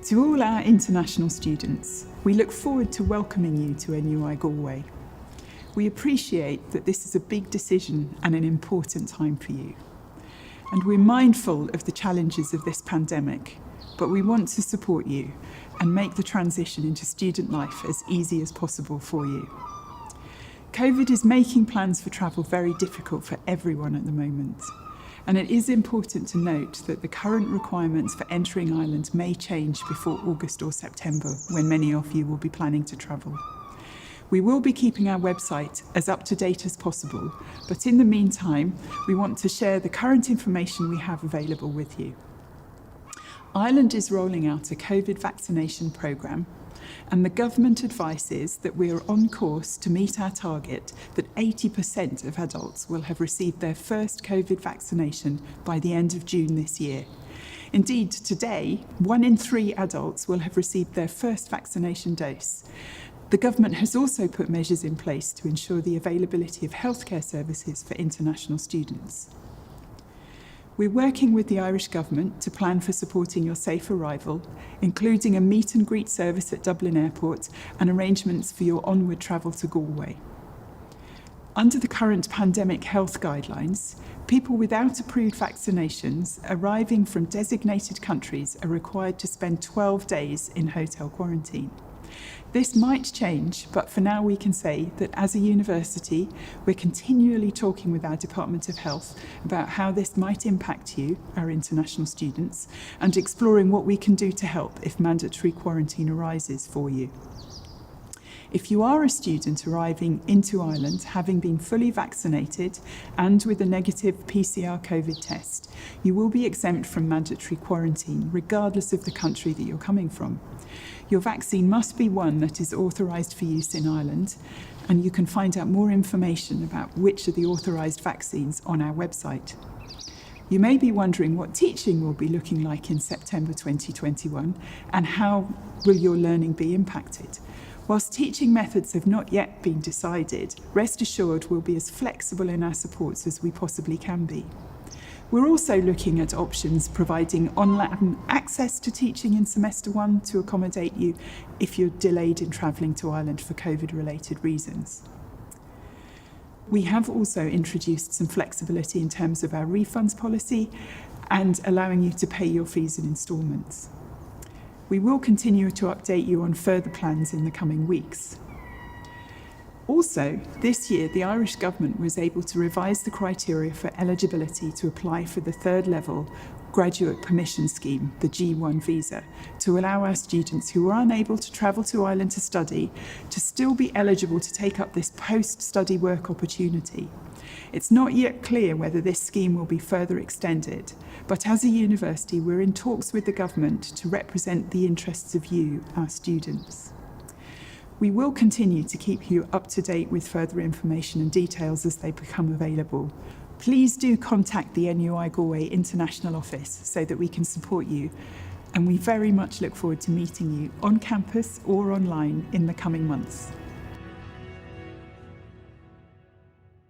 To all our international students, we look forward to welcoming you to NUI Galway. We appreciate that this is a big decision and an important time for you. And we're mindful of the challenges of this pandemic, but we want to support you and make the transition into student life as easy as possible for you. COVID is making plans for travel very difficult for everyone at the moment. And it is important to note that the current requirements for entering Ireland may change before August or September, when many of you will be planning to travel. We will be keeping our website as up to date as possible, but in the meantime, we want to share the current information we have available with you. Ireland is rolling out a COVID vaccination programme, and the government advice is that we are on course to meet our target that 80% of adults will have received their first COVID vaccination by the end of June this year. Indeed, today, 1 in 3 adults will have received their first vaccination dose. The government has also put measures in place to ensure the availability of healthcare services for international students. We're working with the Irish Government to plan for supporting your safe arrival, including a meet and greet service at Dublin Airport and arrangements for your onward travel to Galway. Under the current pandemic health guidelines, people without approved vaccinations arriving from designated countries are required to spend 12 days in hotel quarantine. This might change, but for now we can say that as a university, we're continually talking with our Department of Health about how this might impact you, our international students, and exploring what we can do to help if mandatory quarantine arises for you. If you are a student arriving into Ireland having been fully vaccinated and with a negative PCR COVID test, you will be exempt from mandatory quarantine regardless of the country that you're coming from. Your vaccine must be one that is authorised for use in Ireland, and you can find out more information about which are the authorised vaccines on our website. You may be wondering what teaching will be looking like in September 2021 and how will your learning be impacted. Whilst teaching methods have not yet been decided, rest assured we'll be as flexible in our supports as we possibly can be. We're also looking at options providing online access to teaching in semester 1 to accommodate you if you're delayed in travelling to Ireland for COVID-related reasons. We have also introduced some flexibility in terms of our refunds policy and allowing you to pay your fees in instalments. We will continue to update you on further plans in the coming weeks. Also, this year, the Irish Government was able to revise the criteria for eligibility to apply for the third level graduate permission scheme, the G1 visa, to allow our students who are unable to travel to Ireland to study to still be eligible to take up this post-study work opportunity. It's not yet clear whether this scheme will be further extended, but as a university, we're in talks with the government to represent the interests of you, our students. We will continue to keep you up to date with further information and details as they become available. Please do contact the NUI Galway International Office so that we can support you, and we very much look forward to meeting you on campus or online in the coming months.